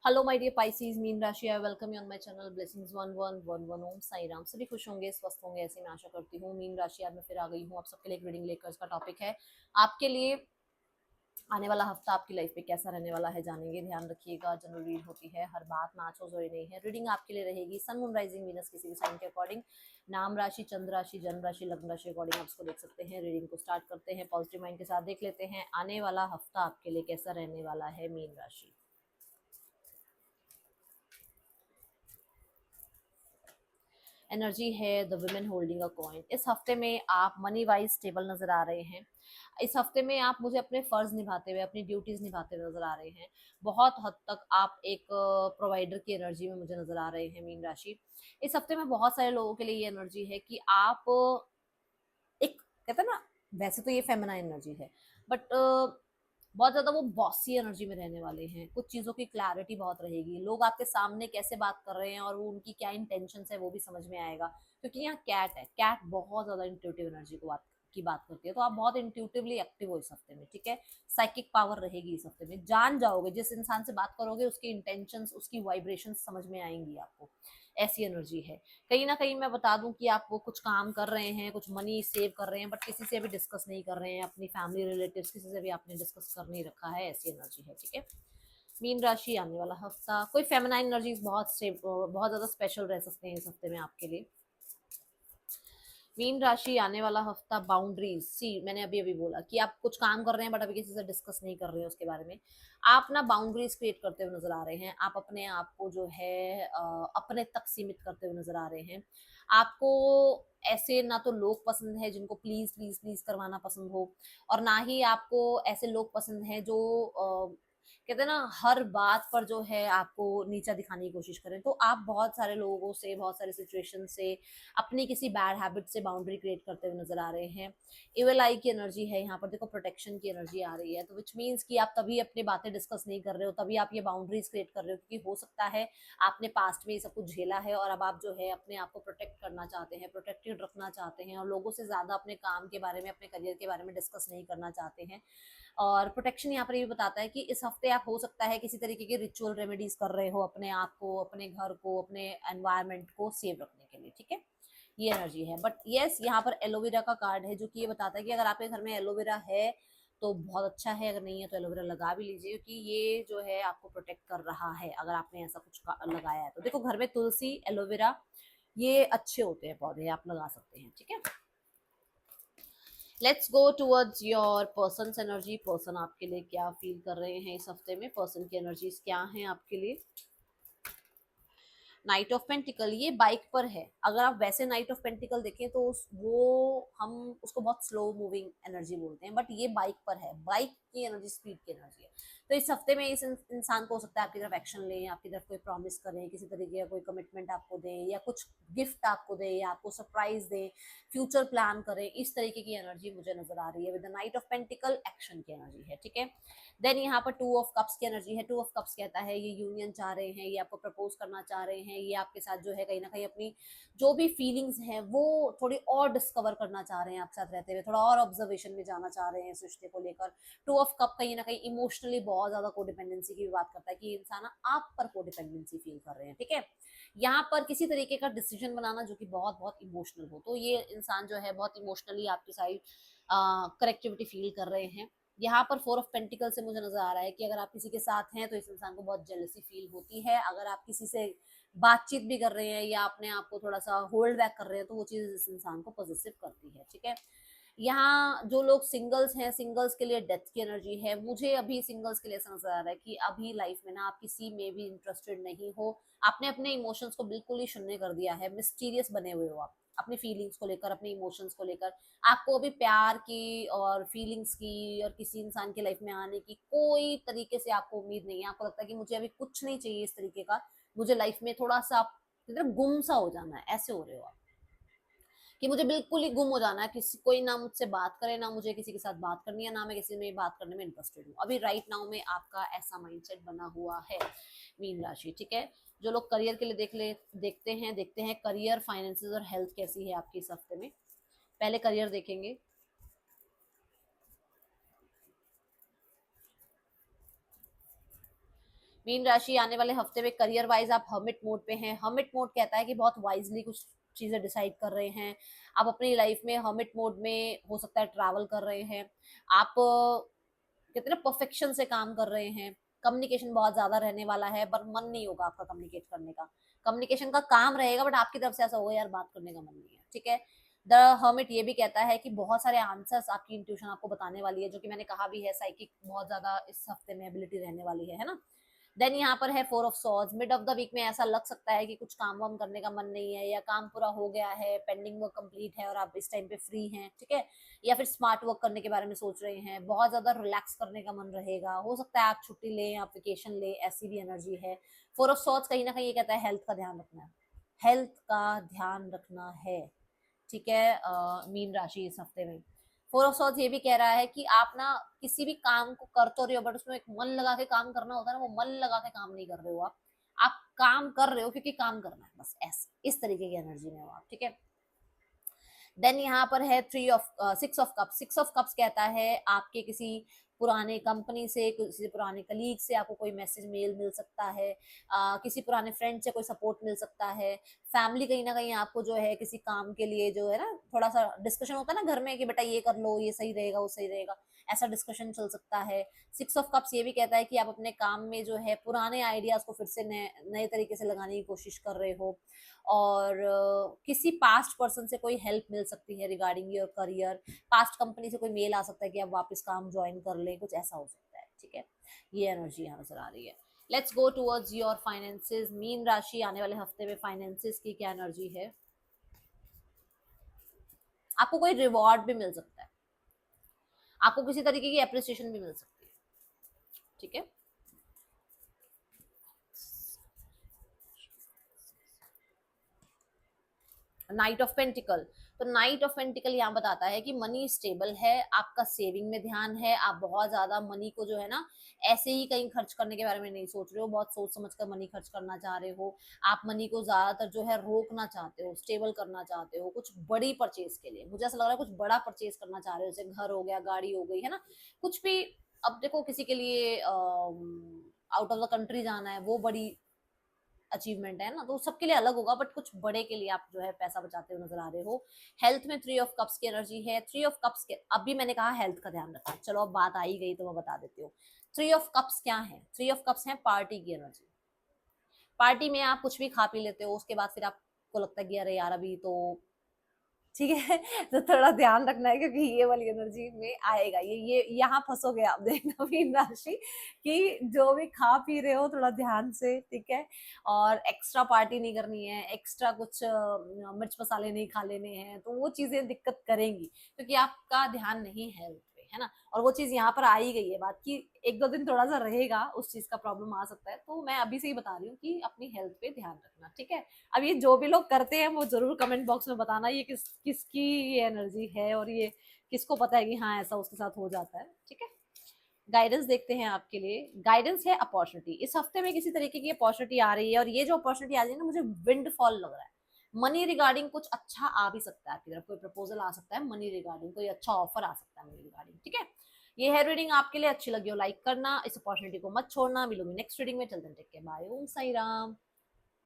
Hello my dear Pisces, मीन राशि, I welcome you on my channel blessings 1111 Om Sai Ram. सभी खुश होंगे, स्वस्थ होंगे, ऐसी मैं आशा करती हूँ। मीन राशि, आज मैं फिर आ गई हूँ आप सबके लिए एक रीडिंग लेकर। इसका टॉपिक है आपके लिए आने वाला हफ्ता आपकी लाइफ में कैसा रहने वाला है, जानेंगे। ध्यान रखिएगा, जनरल रीड होती है, हर बात मैच हो जरूरी नहीं है। रीडिंग आपके लिए रहेगी सन मून राइजिंग वीनस किसी भी साइन के अकॉर्डिंग, नाम राशि, चंद्र राशि, जन्म राशि, लग्न राशि अकॉर्डिंग आप इसको देख सकते हैं। रीडिंग को स्टार्ट करते हैं, पॉजिटिव माइंड के साथ देख लेते हैं आने वाला हफ्ता आपके लिए कैसा रहने वाला है। मीन राशि एनर्जी है the women holding a coin. इस हफ्ते में आप मनी वाइज स्टेबल नजर आ रहे हैं। इस हफ्ते में आप मुझे अपने फर्ज निभाते हुए, अपनी ड्यूटीज निभाते हुए नजर आ रहे हैं। बहुत हद तक आप एक प्रोवाइडर की एनर्जी में मुझे नजर आ रहे हैं मीन राशि। इस हफ्ते में बहुत सारे लोगों के लिए ये एनर्जी है कि आप एक, कहते हैं ना, वैसे तो ये फेमिनाइन एनर्जी है, बट बहुत ज्यादा वो बॉसी एनर्जी में रहने वाले हैं। कुछ चीजों की क्लैरिटी बहुत रहेगी, लोग आपके सामने कैसे बात कर रहे हैं और वो उनकी क्या इंटेंशन है वो भी समझ में आएगा। क्योंकि यहाँ कैट है, कैट बहुत ज्यादा इंट्यूटिव एनर्जी की बात करती है, तो आप बहुत इंट्यूटिवली एक्टिव हो इस हफ्ते में, ठीक है। साइकिक पावर रहेगी इस हफ्ते में, जान जाओगे जिस इंसान से बात करोगे उसकी इंटेंशंस, उसकी वाइब्रेशंस समझ में आएंगी आपको। ऐसी एनर्जी है। कहीं ना कहीं मैं बता दूं कि आप वो कुछ काम कर रहे हैं, कुछ मनी सेव कर रहे हैं, बट किसी से भी डिस्कस नहीं कर रहे हैं, अपनी फैमिली रिलेटिव्स किसी से भी आपने डिस्कस कर नहीं रखा है। ऐसी एनर्जी है, ठीक है। मीन राशि, आने वाला हफ्ता कोई फेमिनाइन एनर्जीज बहुत ज्यादा स्पेशल रह सकते हैं इस हफ्ते में आपके लिए। मीन राशि, आने वाला हफ्ता बाउंड्रीज। सी, मैंने अभी अभी बोला कि आप कुछ काम कर रहे हैं बट अभी किसी से डिस्कस नहीं कर रहे हैं उसके बारे में। आप ना बाउंड्रीज क्रिएट करते हुए नजर आ रहे हैं। आप अपने आप को जो है अपने तक सीमित करते हुए नजर आ रहे हैं। आपको ऐसे ना तो लोग पसंद है जिनको प्लीज प्लीज प्लीज करवाना पसंद हो, और ना ही आपको ऐसे लोग पसंद है जो कहते हैं ना हर बात पर जो है आपको नीचा दिखाने की कोशिश करें। तो आप बहुत सारे लोगों से, बहुत सारे सिचुएशन से, अपनी किसी बैड हैबिट से बाउंड्री क्रिएट करते हुए नजर आ रहे हैं। इवल आई की एनर्जी है यहाँ पर, देखो प्रोटेक्शन की एनर्जी आ रही है, तो विच मीन्स कि आप तभी अपनी बातें डिस्कस नहीं कर रहे हो, तभी आप ये बाउंड्रीज क्रिएट कर रहे हो, क्योंकि हो सकता है आपने पास्ट में ये सब कुछ झेला है और अब आप जो है अपने आप को प्रोटेक्ट करना चाहते हैं, प्रोटेक्टेड रखना चाहते हैं, और लोगों से ज्यादा अपने काम के बारे में, अपने करियर के बारे में डिस्कस नहीं करना चाहते हैं। और प्रोटेक्शन यहाँ पर ये भी बताता है कि इस हफ्ते आप हो सकता है किसी तरीके के रिचुअल रेमेडीज कर रहे हो अपने आप को, अपने घर को, अपने एनवायरमेंट को सेव रखने के लिए, ठीक है। ये एनर्जी है। बट यस, यहाँ पर एलोवेरा का कार्ड है जो कि ये बताता है कि अगर आपके घर में एलोवेरा है तो बहुत अच्छा है, अगर नहीं है तो एलोवेरा लगा भी लीजिए, क्योंकि ये जो है आपको प्रोटेक्ट कर रहा है अगर आपने ऐसा कुछ लगाया है तो। देखो, घर में तुलसी, एलोवेरा, ये अच्छे होते हैं पौधे, आप लगा सकते हैं, ठीक है। Let's go towards your person energy. Person आपके लिए क्या फील कर रहे हैं इस हफ्ते में, पर्सन की एनर्जीज क्या हैं आपके लिए। नाइट ऑफ पेंटिकल, ये बाइक पर है। अगर आप वैसे नाइट ऑफ पेंटिकल देखें तो वो हम उसको बहुत स्लो मूविंग एनर्जी बोलते हैं, बट ये बाइक पर है। बाइक की एनर्जी स्पीड की एनर्जी है। तो इस हफ्ते में इस इंसान को हो सकता है आपकी तरफ एक्शन लें, आपकी तरफ कोई प्रॉमिस करें, किसी तरीके का कोई कमिटमेंट आपको दें, या कुछ गिफ्ट आपको दें, या आपको सरप्राइज दें, फ्यूचर प्लान करें। इस तरीके की एनर्जी मुझे नजर आ रही है। With the night of pentacle, action की एनर्जी है, ठीक है। देन यहाँ पर टू ऑफ कप्स की एनर्जी है। टू ऑफ कप्स कहता है ये यूनियन चाह रहे हैं, ये आपको प्रपोज करना चाह रहे हैं, ये आपके साथ जो है कहीं ना कहीं अपनी जो भी फीलिंग्स हैं वो थोड़ी और डिस्कवर करना चाह रहे हैं आपके साथ रहते हुए, थोड़ा और ऑब्जर्वेशन में जाना चाह रहे हैं इस रिश्ते को लेकर। टू ऑफ कप कहीं ना कहीं इमोशनली बहुत ज्यादा कोडिपेंडेंसी की भी बात करता है कि इंसान आप पर कोडिपेंडेंसी फील कर रहे हैं, ठीक है। यहाँ पर किसी तरीके का डिसीजन बनाना जो कि बहुत बहुत इमोशनल हो, तो ये इंसान जो है बहुत इमोशनली आपकी साइड करेक्टिविटी फील कर रहे हैं। यहाँ पर फोर ऑफ पेंटिकल से मुझे नजर आ रहा है कि अगर आप किसी के साथ हैं तो इस इंसान को बहुत जेलसी फील होती है। अगर आप किसी से बातचीत भी कर रहे हैं या अपने आप को थोड़ा सा होल्ड बैक कर रहे हैं तो वो चीज इस इंसान को पॉजिटिव करती है, ठीक है। यहाँ जो लोग सिंगल्स हैं, सिंगल्स के लिए डेथ की एनर्जी है। मुझे अभी सिंगल्स के लिए ऐसा नजर आ रहा है कि अभी लाइफ में ना आप किसी में भी इंटरेस्टेड नहीं हो। आपने अपने इमोशंस को बिल्कुल ही शून्य कर दिया है, मिस्टीरियस बने हुए हो आप अपनी फीलिंग्स को लेकर, अपने इमोशंस को लेकर। आपको अभी प्यार की और फीलिंग्स की और किसी इंसान की लाइफ में आने की कोई तरीके से आपको उम्मीद नहीं है। आपको लगता है कि मुझे अभी कुछ नहीं चाहिए इस तरीके का, मुझे लाइफ में थोड़ा सा गुम सा हो जाना है, ऐसे हो रहे हो आप कि मुझे बिल्कुल ही गुम हो जाना है, किसी कोई ना मुझसे बात करे, ना मुझे किसी के साथ बात करनी है, ना मैं किसी में बात करने में इंटरेस्टेड हूँ अभी राइट नाउ में। आपका ऐसा माइंडसेट बना हुआ है मीन राशि, ठीक है। जो लोग करियर के लिए देखते हैं करियर, फाइनेंसेस और हेल्थ कैसी है आपकी इस हफ्ते में। पहले करियर देखेंगे। मीन राशि आने वाले हफ्ते में करियर वाइज आप हर्मिट मोड पे हैं। हर्मिट मोड कहता है कि बहुत वाइजली कुछ चीजें डिसाइड कर रहे हैं आप अपनी लाइफ में। हर्मिट मोड में हो सकता है ट्रैवल कर रहे हैं आप, कितने परफेक्शन से काम कर रहे हैं। कम्युनिकेशन बहुत ज्यादा रहने वाला है, पर मन नहीं होगा आपका कम्युनिकेट करने का। कम्युनिकेशन का काम रहेगा, बट आपकी तरफ से ऐसा होगा यार बात करने का मन नहीं है, ठीक है। द हर्मिट ये भी कहता है कि बहुत सारे आंसर्स आपकी इंट्यूशन आपको बताने वाली है, जो कि मैंने कहा भी है, साइकिक बहुत ज्यादा इस हफ्ते में एबिलिटी रहने वाली है ना। देन यहाँ पर है four of swords. Mid of the week में ऐसा लग सकता है कि कुछ काम वाम करने का मन नहीं है, या काम पूरा हो गया है, पेंडिंग वर्क कंप्लीट है और आप इस टाइम पे फ्री हैं, ठीक है। या फिर स्मार्ट वर्क करने के बारे में सोच रहे हैं, बहुत ज्यादा रिलैक्स करने का मन रहेगा, हो सकता है आप छुट्टी लें, आप वेकेशन लें, ऐसी भी एनर्जी है। फोर ऑफ सॉर्ड्स कहीं ना कहीं ये कहता है हेल्थ का ध्यान रखना है, हेल्थ का ध्यान रखना है, ठीक है। मीन राशि इस हफ्ते में फोर ऑफ सॉर्ड्स ये भी कह रहा है कि आप ना किसी भी काम को कर तो रहे हो, बट उसमें एक मन लगा के काम करना होता है ना, वो मन लगा के काम नहीं कर रहे हो आप काम कर रहे हो क्योंकि काम करना है, बस ऐसे इस तरीके की एनर्जी में हो आप, ठीक है। देन यहाँ पर है three of six of cups. Six of cups कहता है आपके किसी पुराने कंपनी से, किसी पुराने कलीग से आपको कोई मैसेज मेल मिल सकता है, किसी पुराने फ्रेंड से कोई सपोर्ट मिल सकता है। फैमिली कहीं ना कहीं आपको जो है किसी काम के लिए जो है ना, थोड़ा सा डिस्कशन होता है ना घर में कि बेटा ये कर लो, ये सही रहेगा, वो सही रहेगा, ऐसा डिस्कशन चल सकता है। सिक्स ऑफ कप्स ये भी कहता है कि आप अपने काम में जो है पुराने आइडियाज को फिर से नए तरीके से लगाने की कोशिश कर रहे हो, और किसी पास्ट पर्सन से कोई हेल्प मिल सकती है regarding your career. Past company से कोई मेल आ सकता है कि आप वापस काम ज्वाइन कर लें, कुछ ऐसा हो सकता है, ठीक है। ये एनर्जी यहाँ नजर आ रही है। Let's go towards your finances. Mean राशि आने वाले हफ्ते में फाइनेंसेस की क्या एनर्जी है। आपको कोई रिवॉर्ड भी मिल सकता है, आपको किसी तरीके की एप्रिसिएशन भी मिल सकती है, ठीक है। नाइट ऑफ पेंटिकल, तो नाइट ऑफ पेंटिकल यहाँ बताता है कि मनी स्टेबल है, आपका सेविंग में ध्यान है, आप बहुत ज्यादा मनी को जो है ना ऐसे ही कहीं खर्च करने के बारे में नहीं सोच रहे हो, बहुत सोच समझ कर मनी खर्च करना चाह रहे हो। आप मनी को ज्यादातर जो है रोकना चाहते हो, स्टेबल करना चाहते हो कुछ बड़ी परचेज के लिए। मुझे ऐसा लग रहा है कुछ बड़ा परचेज करना चाह रहे हो, जैसे घर हो गया, गाड़ी हो गई, है ना, कुछ भी। अब देखो किसी के लिए आउट ऑफ द कंट्री जाना है, वो बड़ी अचीवमेंट है ना, तो सबके लिए अलग होगा, बट कुछ बड़े के लिए आप जो है पैसा बचाते हुए नजर आ रहे हो। हेल्थ में थ्री ऑफ कप्स की एनर्जी है। थ्री ऑफ कप्स के अभी मैंने कहा हेल्थ का ध्यान रखा, चलो अब बात आ ही गई तो मैं बता देती हूँ। थ्री ऑफ कप्स क्या है? थ्री ऑफ कप्स है पार्टी की एनर्जी। पार्टी में आप कुछ भी खा पी लेते हो, उसके बाद फिर आपको लगता है कि अरे यार अभी तो ठीक है तो थोड़ा ध्यान रखना है, क्योंकि ये वाली एनर्जी में आएगा ये यहाँ फंसोगे आप, देखना मीन राशि कि जो भी खा पी रहे हो थोड़ा ध्यान से, ठीक है। और एक्स्ट्रा पार्टी नहीं करनी है, एक्स्ट्रा कुछ मिर्च मसाले नहीं खा लेने हैं, तो वो चीजें दिक्कत करेंगी क्योंकि आपका ध्यान नहीं है उस पे, है ना। और वो चीज यहाँ पर आ ही गई है बात कि एक दो दिन थोड़ा सा रहेगा, उस चीज का प्रॉब्लम आ सकता है, तो मैं अभी से ही बता रही हूँ कि अपनी हेल्थ पे ध्यान रखना, ठीक है। अब ये जो भी लोग करते हैं वो जरूर कमेंट बॉक्स में बताना ये किसकी ये एनर्जी है, और ये किसको पता है कि हाँ ऐसा उसके साथ हो जाता है, ठीक है। गाइडेंस देखते हैं आपके लिए। गाइडेंस है अपॉर्चुनिटी। इस हफ्ते में किसी तरीके की अपॉर्चुनिटी आ रही है, और ये जो अपॉर्चुनिटी आ रही है ना, मुझे विंड फॉल लग रहा है। मनी रिगार्डिंग कुछ अच्छा आ भी सकता है आपकी तरफ, कोई प्रपोजल आ सकता है मनी रिगार्डिंग, कोई अच्छा ऑफर आ सकता है मनी रिगार्डिंग, ठीक है। ये है रीडिंग, आपके लिए अच्छी लगी हो लाइक करना, इस अपॉर्चुनिटी को मत छोड़ना। मिलूंगी नेक्स्ट रीडिंग में, चलते हैं, टेक केयर, बाय, ओम साई राम।